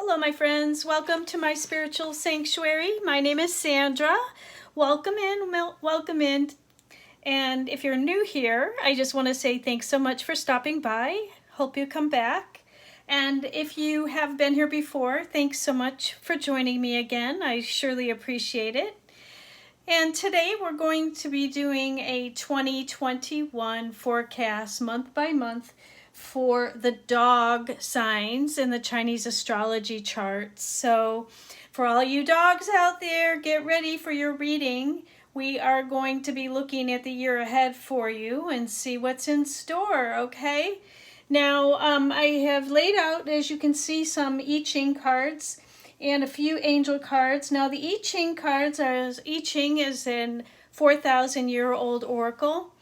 Hello, my friends. Welcome to my spiritual sanctuary. My name is Sandra. Welcome in, welcome in. And if you're new here, I just want to say thanks so much for stopping by. Hope you come back. And if you have been here before, thanks so much for joining me again. I surely appreciate it. And today we're going to be doing a 2021 forecast month by month for the dog signs in the Chinese astrology charts. So for all you dogs out there, get ready for your reading. We are going to be looking at the year ahead for you and see what's in store, okay? Now, I have laid out, as you can see, some I Ching cards and a few angel cards. Now, the I Ching cards are, I Ching is an 4,000-year-old oracle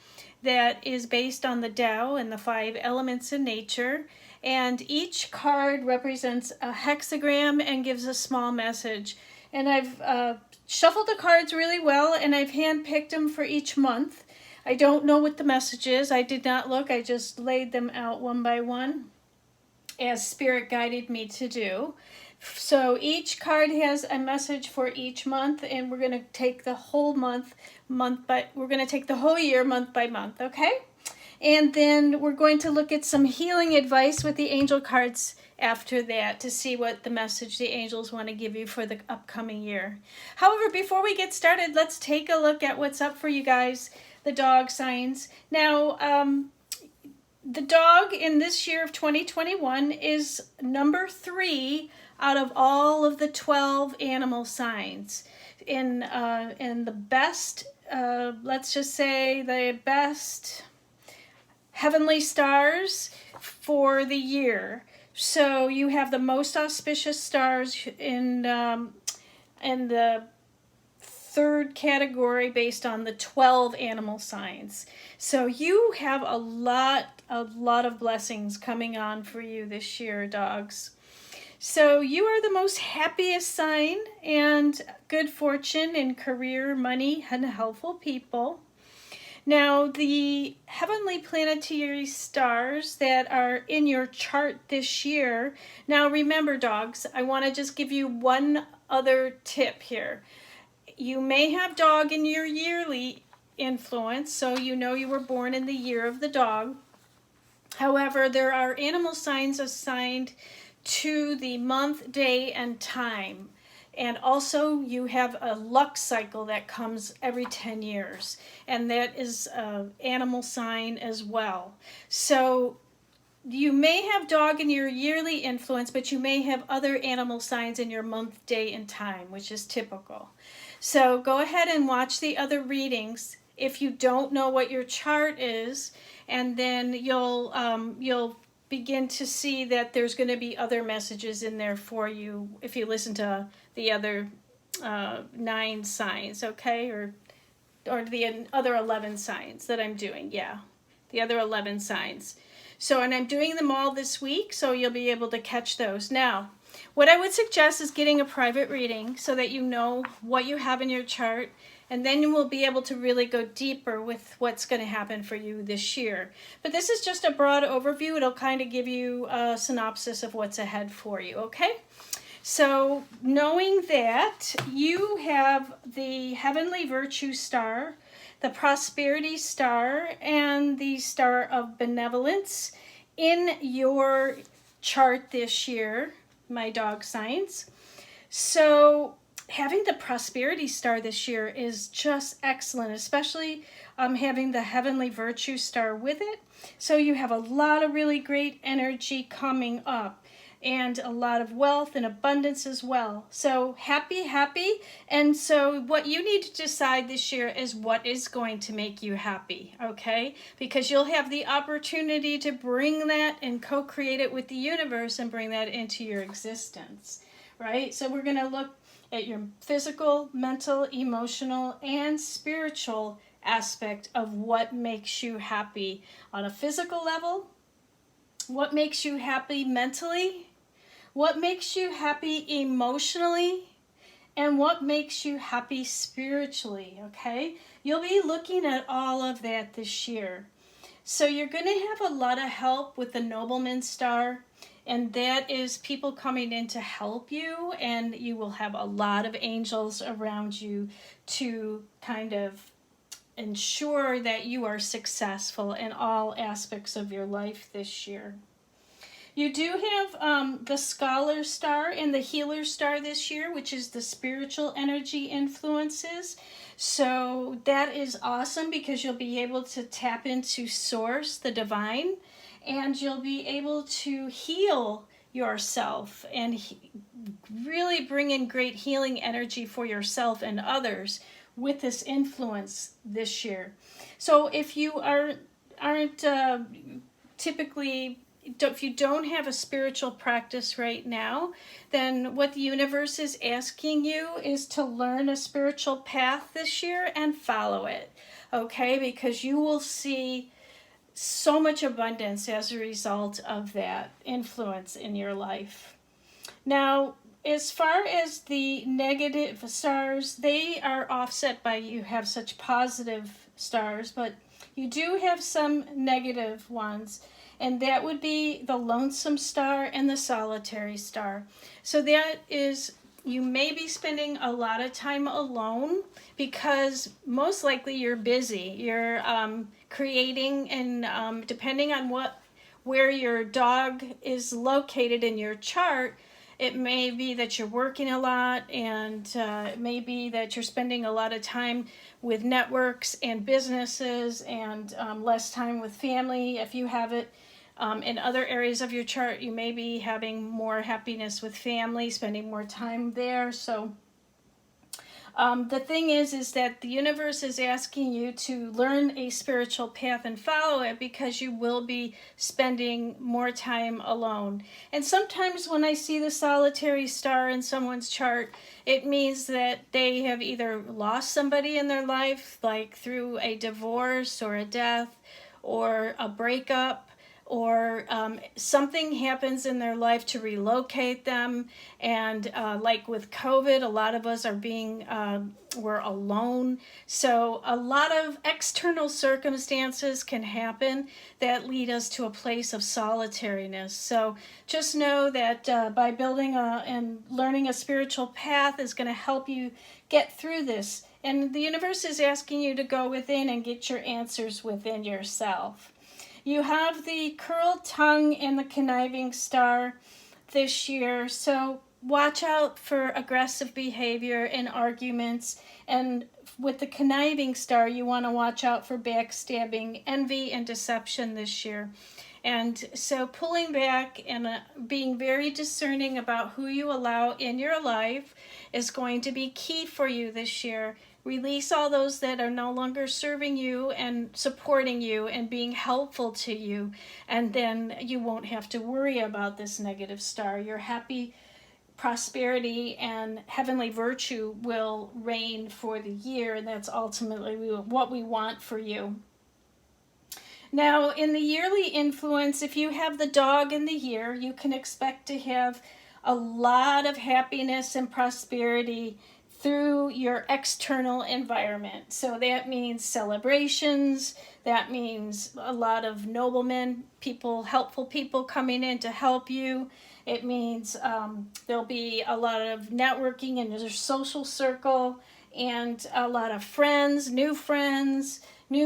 that is based on the Tao and the 5 elements in nature. And each card represents a hexagram and gives a small message. And I've shuffled the cards really well, and I've handpicked them for each month. I don't know what the message is. I did not look. I just laid them out one by one as Spirit guided me to do. So each card has a message for each month, and we're going to take the whole we're going to take the whole year month by month, okay? And then we're going to look at some healing advice with the angel cards after that to see what the message the angels want to give you for the upcoming year. However, before we get started, let's take a look at what's up for you guys, the dog signs. Now, the dog in this year of 2021 is number 3 out of all of the 12 animal signs. In the best, let's just say the best heavenly stars for the year. So you have the most auspicious stars in the third category based on the 12 animal signs. So you have a lot of blessings coming on for you this year, dogs. So you are the most happiest sign and good fortune in career, money, and helpful people. Now, the heavenly planetary stars that are in your chart this year. Now, remember, dogs, I want to just give you one other tip here. You may have dog in your yearly influence, so you know you were born in the year of the dog. However, there are animal signs assigned to the month, day, and time. And also you have a luck cycle that comes every 10 years. And that is an animal sign as well. So you may have dog in your yearly influence, but you may have other animal signs in your month, day, and time, which is typical. So go ahead and watch the other readings if you don't know what your chart is, and then you'll begin to see that there's going to be other messages in there for you if you listen to the other 9 signs, okay? Or the other 11 signs that I'm doing, yeah. The other 11 signs. So, and I'm doing them all this week, so you'll be able to catch those. Now, what I would suggest is getting a private reading so that you know what you have in your chart, and then you will be able to really go deeper with what's going to happen for you this year. But this is just a broad overview. It'll kind of give you a synopsis of what's ahead for you, okay? So knowing that you have the heavenly virtue star, the prosperity star, and the star of benevolence in your chart this year, my dog signs. So having the prosperity star this year is just excellent, especially having the heavenly virtue star with it. So you have a lot of really great energy coming up and a lot of wealth and abundance as well. So happy. And so what you need to decide this year is what is going to make you happy, okay? Because you'll have the opportunity to bring that and co-create it with the universe and bring that into your existence, right? So we're going to look at your physical, mental, emotional, and spiritual aspect of what makes you happy on a physical level, what makes you happy mentally, what makes you happy emotionally, and what makes you happy spiritually, okay? You'll be looking at all of that this year. So you're going to have a lot of help with the nobleman star and that is people coming in to help you, and you will have a lot of angels around you to kind of ensure that you are successful in all aspects of your life this year. You do have the Scholar Star and the Healer Star this year, which is the spiritual energy influences. So that is awesome because you'll be able to tap into Source, the divine, and you'll be able to heal yourself and really bring in great healing energy for yourself and others with this influence this year. So if you aren't typically, if you don't have a spiritual practice right now, then what the universe is asking you is to learn a spiritual path this year and follow it, okay? Because you will see so much abundance as a result of that influence in your life. Now, as far as the negative stars, they are offset by you have such positive stars, but you do have some negative ones, and that would be the lonesome star and the solitary star. So that is, you may be spending a lot of time alone because most likely you're busy. You're creating, and depending on where your dog is located in your chart, it may be that you're working a lot, and it may be that you're spending a lot of time with networks and businesses and less time with family. If you have it in other areas of your chart, you may be having more happiness with family, spending more time there. So the thing is that the universe is asking you to learn a spiritual path and follow it because you will be spending more time alone. And sometimes when I see the solitary star in someone's chart, it means that they have either lost somebody in their life, like through a divorce or a death or a breakup, or something happens in their life to relocate them. And like with COVID, a lot of us are we're alone. So a lot of external circumstances can happen that lead us to a place of solitariness. So just know that by building and learning a spiritual path is going to help you get through this. And the universe is asking you to go within and get your answers within yourself. You have the curled tongue and the conniving star this year, so watch out for aggressive behavior and arguments. And with the conniving star, you want to watch out for backstabbing, envy, and deception this year. And so pulling back and being very discerning about who you allow in your life is going to be key for you this year. Release all those that are no longer serving you and supporting you and being helpful to you. And then you won't have to worry about this negative star. Your happy prosperity and heavenly virtue will reign for the year. And that's ultimately what we want for you. Now, in the yearly influence, if you have the dog in the year, you can expect to have a lot of happiness and prosperity through your external environment. So that means celebrations, that means a lot of noblemen, people, helpful people coming in to help you. It means there'll be a lot of networking in your social circle and a lot of friends, new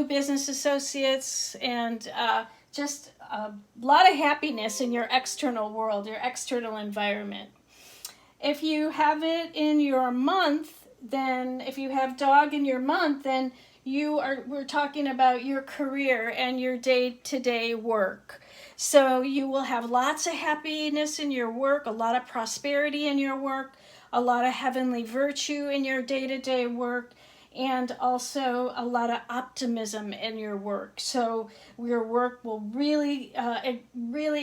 business associates, and just a lot of happiness in your external world, your external environment. If you have it in your month, then if you have dog in your month, then we're talking about your career and your day-to-day work. So you will have lots of happiness in your work, a lot of prosperity in your work, a lot of heavenly virtue in your day-to-day work, and also a lot of optimism in your work. So your work will really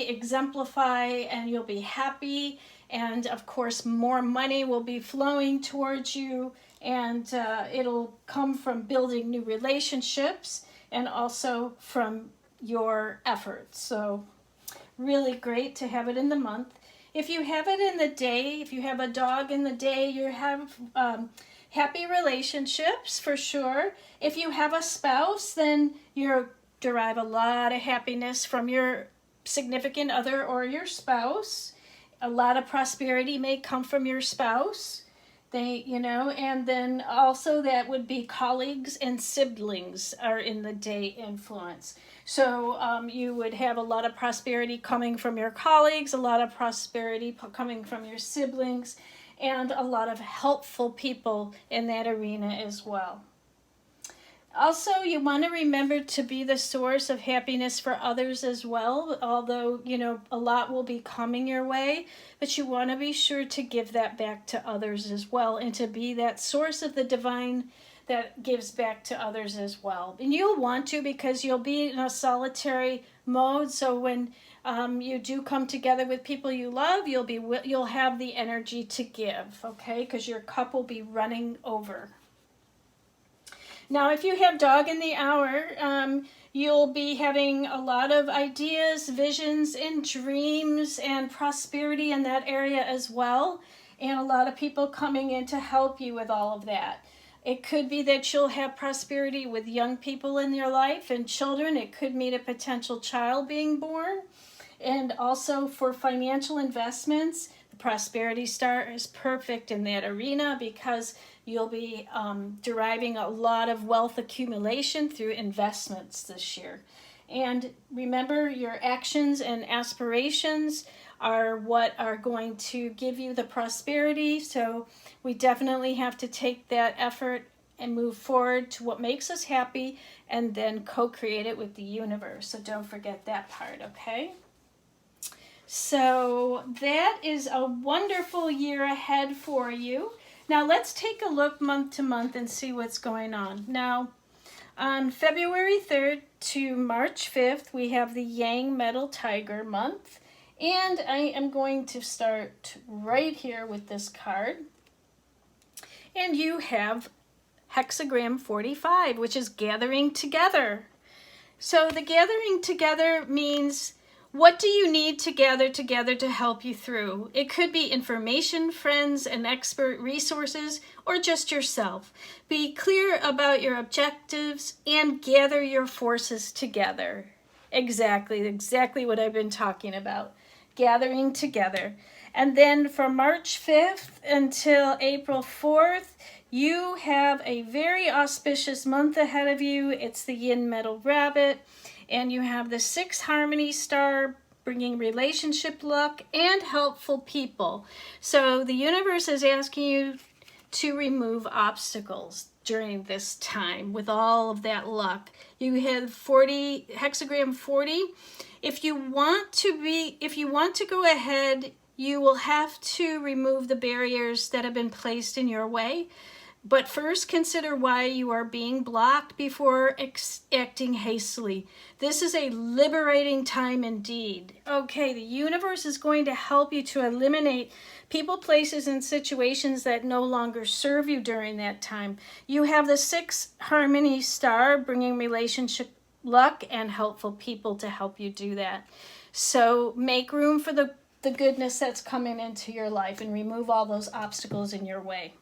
exemplify, and you'll be happy. And of course, more money will be flowing towards you, and it'll come from building new relationships and also from your efforts. So really great to have it in the month. If you have it in the day, if you have a dog in the day, you have happy relationships for sure. If you have a spouse, then you derive a lot of happiness from your significant other or your spouse. A lot of prosperity may come from your spouse. And then also that would be colleagues and siblings are in the day influence. So you would have a lot of prosperity coming from your colleagues, a lot of prosperity coming from your siblings, and a lot of helpful people in that arena as well. Also, you want to remember to be the source of happiness for others as well, although, a lot will be coming your way, but you want to be sure to give that back to others as well, and to be that source of the divine that gives back to others as well. And you'll want to, because you'll be in a solitary mode, so when you do come together with people you love, you'll have the energy to give, okay? Because your cup will be running over. Now, if you have dog in the hour, you'll be having a lot of ideas, visions, and dreams, and prosperity in that area as well. And a lot of people coming in to help you with all of that. It could be that you'll have prosperity with young people in your life and children. It could mean a potential child being born. And also for financial investments, the Prosperity Star is perfect in that arena, because you'll be deriving a lot of wealth accumulation through investments this year. And remember, your actions and aspirations are what are going to give you the prosperity. So we definitely have to take that effort and move forward to what makes us happy, and then co-create it with the universe. So don't forget that part, okay? So that is a wonderful year ahead for you. Now let's take a look month to month and see what's going on. Now, on February 3rd to March 5th, we have the Yang Metal Tiger month. And I am going to start right here with this card. And you have hexagram 45, which is gathering together. So the gathering together means, what do you need to gather together to help you through? It could be information, friends, and expert resources, or just yourself. Be clear about your objectives and gather your forces together. Exactly what I've been talking about. Gathering together. And then from March 5th until April 4th, you have a very auspicious month ahead of you. It's the Yin Metal Rabbit. And you have the 6 Harmony Star, bringing relationship luck and helpful people. So the universe is asking you to remove obstacles during this time with all of that luck. You have hexagram 40. If you want to go ahead, you will have to remove the barriers that have been placed in your way. But first, consider why you are being blocked before acting hastily. This is a liberating time indeed. Okay, the universe is going to help you to eliminate people, places, and situations that no longer serve you during that time. You have the 6 Harmony Star, bringing relationship luck and helpful people to help you do that. So make room for the goodness that's coming into your life, and remove all those obstacles in your way.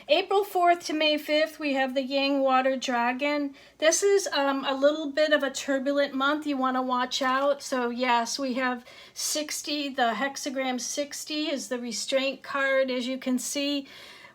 April 4th to May 5th, we have the Yang Water Dragon. This is a little bit of a turbulent month. You want to watch out. So yes, we have 60. The hexagram 60 is the restraint card. As you can see,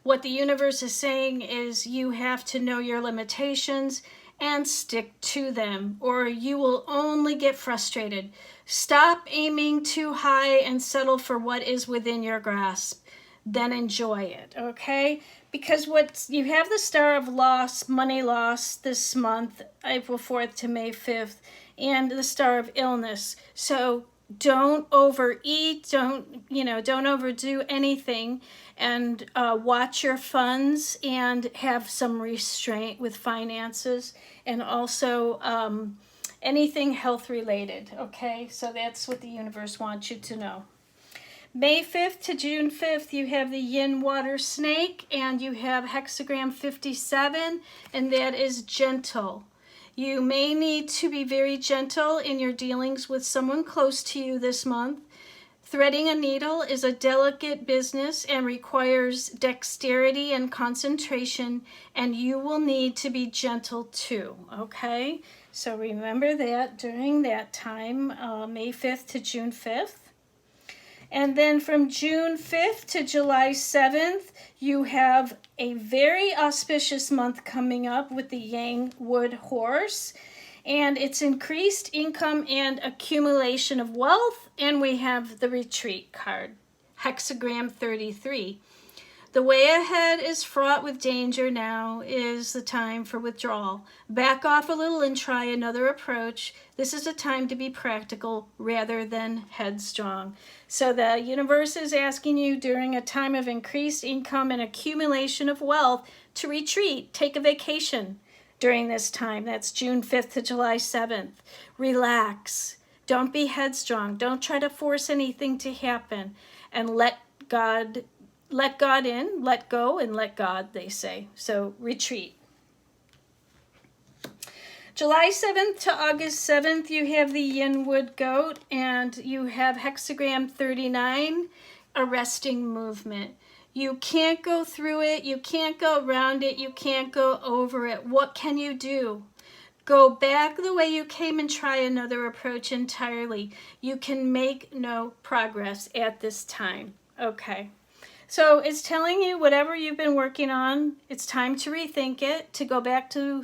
what the universe is saying is you have to know your limitations and stick to them, or you will only get frustrated. Stop aiming too high and settle for what is within your grasp. Then enjoy it, okay? Because you have the Star of Loss, money loss this month, April 4th to May 5th, and the Star of Illness. So don't overeat, don't overdo anything, and watch your funds and have some restraint with finances, and also anything health related, okay? So that's what the universe wants you to know. May 5th to June 5th, you have the Yin Water Snake, and you have hexagram 57, and that is gentle. You may need to be very gentle in your dealings with someone close to you this month. Threading a needle is a delicate business and requires dexterity and concentration, and you will need to be gentle too, okay? So remember that during that time, May 5th to June 5th. And then from June 5th to July 7th, you have a very auspicious month coming up with the Yang Wood Horse. And it's increased income and accumulation of wealth. And we have the retreat card, hexagram 33. The way ahead is fraught with danger. Now is the time for withdrawal. Back off a little and try another approach. This is a time to be practical rather than headstrong. So the universe is asking you during a time of increased income and accumulation of wealth to retreat, take a vacation during this time. That's June 5th to July 7th. Relax. Don't be headstrong. Don't try to force anything to happen. And let God in, let go, and let God, they say. So retreat. July 7th to August 7th, you have the Yin Wood Goat, and you have hexagram 39, arresting movement. You can't go through it. You can't go around it. You can't go over it. What can you do? Go back the way you came and try another approach entirely. You can make no progress at this time. Okay. So it's telling you whatever you've been working on, it's time to rethink it, to go back to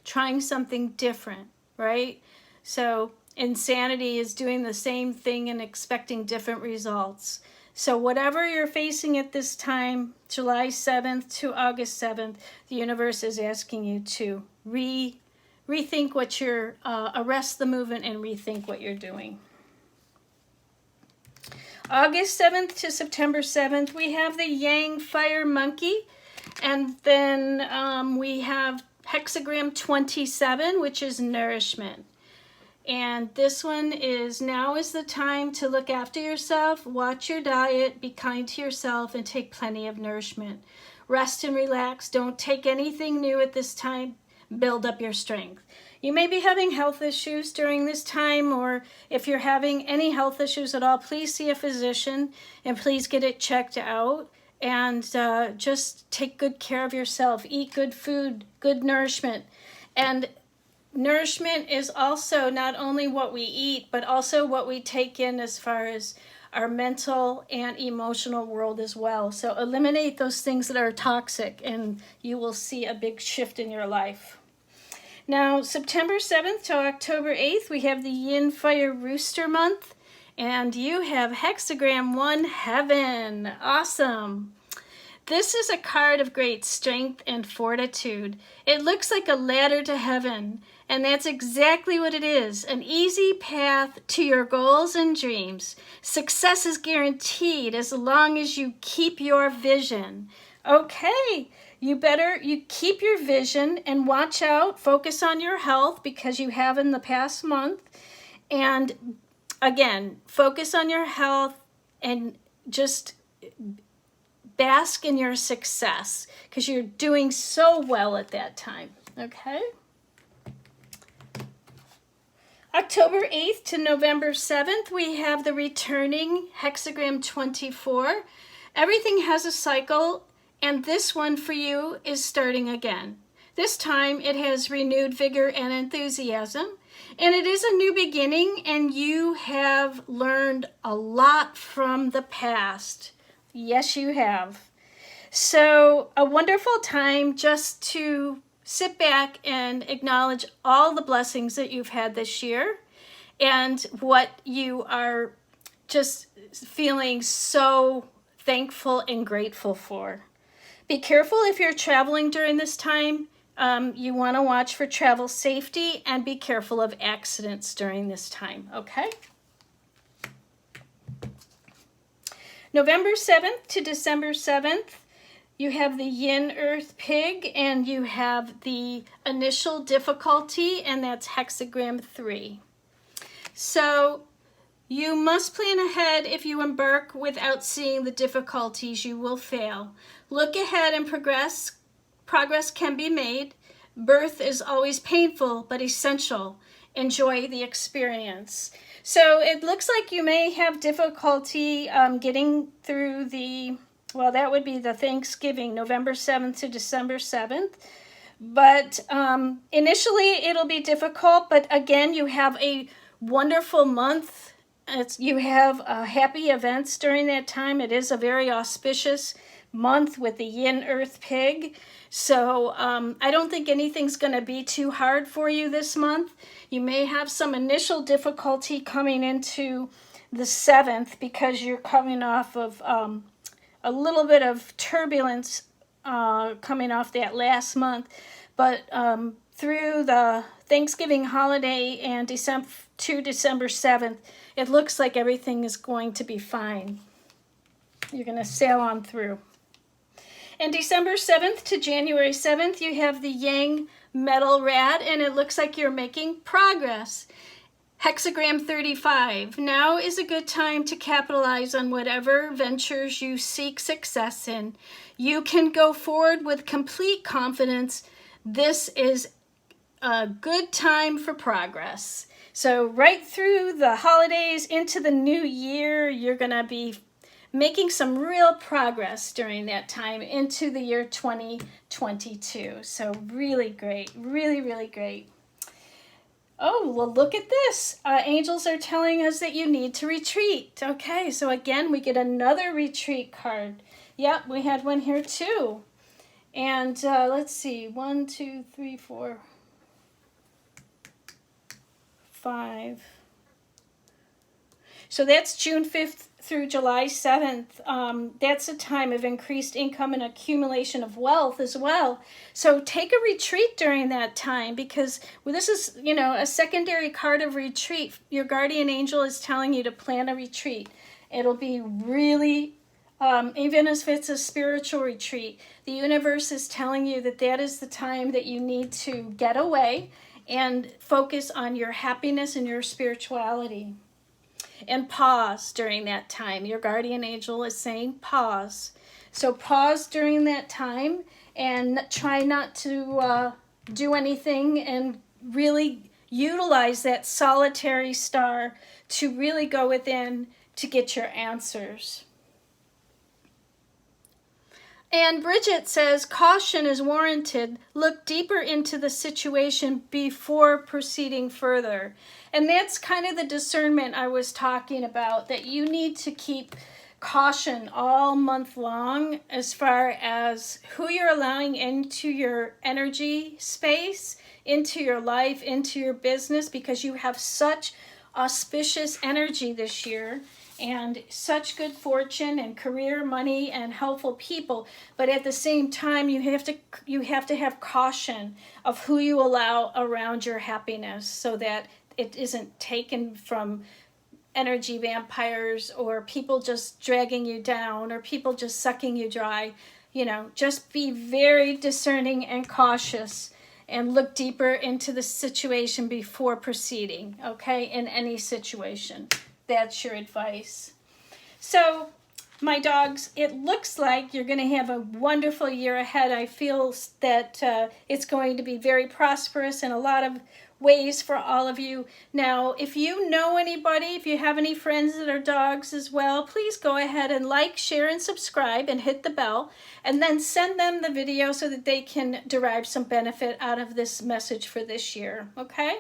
trying something different, right? So insanity is doing the same thing and expecting different results. So whatever you're facing at this time, July 7th to August 7th, the universe is asking you to rethink what you're, arrest the movement and rethink what you're doing. August 7th to September 7th, we have the Yang Fire Monkey. And then we have hexagram 27, which is nourishment. And this one is, now is the time to look after yourself, watch your diet, be kind to yourself, and take plenty of nourishment. Rest and relax. Don't take anything new at this time. Build up your strength. You may be having health issues during this time, or if you're having any health issues at all, please see a physician and please get it checked out. And just take good care of yourself. Eat good food, good nourishment. And nourishment is also not only what we eat, but also what we take in as far as our mental and emotional world as well. So eliminate those things that are toxic and you will see a big shift in your life. Now, September 7th to October 8th, we have the Yin Fire Rooster Month. And you have hexagram 1, Heaven. Awesome. This is a card of great strength and fortitude. It looks like a ladder to heaven, and that's exactly what it is. An easy path to your goals and dreams. Success is guaranteed as long as you keep your vision. Okay, you keep your vision and watch out. Focus on your health because you have in the past month. And again, focus on your health and just bask in your success because you're doing so well at that time, okay? October 8th to November 7th, we have the returning hexagram 24. Everything has a cycle, and this one for you is starting again. This time it has renewed vigor and enthusiasm. And it is a new beginning, and you have learned a lot from the past. Yes, you have. So a wonderful time just to sit back and acknowledge all the blessings that you've had this year and what you are just feeling so thankful and grateful for. Be careful if you're traveling during this time. You want to watch for travel safety and be careful of accidents during this time, okay? November 7th to December 7th, you have the Yin Earth Pig, and you have the initial difficulty, and that's hexagram 3. So you must plan ahead. If you embark without seeing the difficulties, you will fail. Look ahead and progress. Progress can be made. Birth is always painful, but essential. Enjoy the experience. So it looks like you may have difficulty getting through that would be the Thanksgiving, November 7th to December 7th. But initially it'll be difficult, but again, you have a wonderful month. You have happy events during that time. It is a very auspicious month with the yin earth pig. So I don't think anything's going to be too hard for you this month. You may have some initial difficulty coming into the 7th because you're coming off of a little bit of turbulence coming off that last month. But through the Thanksgiving holiday and December 7th, it looks like everything is going to be fine. You're going to sail on through. And December 7th to January 7th, you have the Yang metal rat, and it looks like you're making progress. Hexagram 35. Now is a good time to capitalize on whatever ventures you seek success in. You can go forward with complete confidence. This is a good time for progress. So right through the holidays into the new year, you're going to be making some real progress during that time into the year 2022. So really great, really, really great. Oh, well, look at this. Angels are telling us that you need to retreat. Okay, so again, we get another retreat card. Yep, we had one here too. And let's see, 1, 2, 3, 4, 5. So that's June 5th through July 7th. That's a time of increased income and accumulation of wealth as well. So take a retreat during that time, because this is, a secondary card of retreat. Your guardian angel is telling you to plan a retreat. It'll be really, even if it's a spiritual retreat, the universe is telling you that that is the time that you need to get away and focus on your happiness and your spirituality. And pause during that time. Your guardian angel is saying pause. So pause during that time and try not to do anything, and really utilize that solitary star to really go within to get your answers. And Bridget says, caution is warranted. Look deeper into the situation before proceeding further. And that's kind of the discernment I was talking about, that you need to keep caution all month long as far as who you're allowing into your energy space, into your life, into your business, because you have such auspicious energy this year and such good fortune and career, money, and helpful people. But at the same time, you have to have caution of who you allow around your happiness, so that it isn't taken from energy vampires or people just dragging you down or people just sucking you dry. Just be very discerning and cautious, and look deeper into the situation before proceeding, okay, in any situation. That's your advice. So, my dogs, it looks like you're going to have a wonderful year ahead. I feel that it's going to be very prosperous in a lot of ways for all of you. Now, if you know anybody, if you have any friends that are dogs as well, please go ahead and like, share, and subscribe, and hit the bell, and then send them the video so that they can derive some benefit out of this message for this year, okay?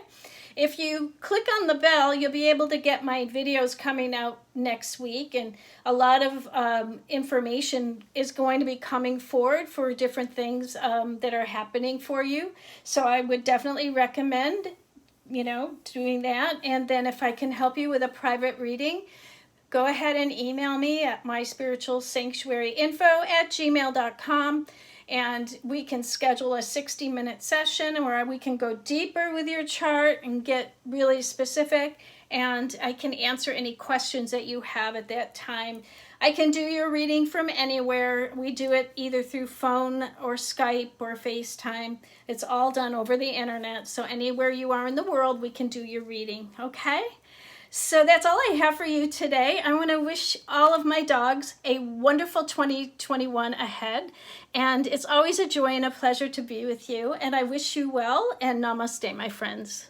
If you click on the bell, you'll be able to get my videos coming out next week, and a lot of information is going to be coming forward for different things that are happening for you. So I would definitely recommend, doing that. And then if I can help you with a private reading, go ahead and email me at myspiritualsanctuaryinfo@gmail.com. And we can schedule a 60-minute session where we can go deeper with your chart and get really specific. And I can answer any questions that you have at that time. I can do your reading from anywhere. We do it either through phone or Skype or FaceTime. It's all done over the internet. So anywhere you are in the world, we can do your reading, okay? So that's all I have for you today. I want to wish all of my dogs a wonderful 2021 ahead. And it's always a joy and a pleasure to be with you. And I wish you well, and namaste, my friends.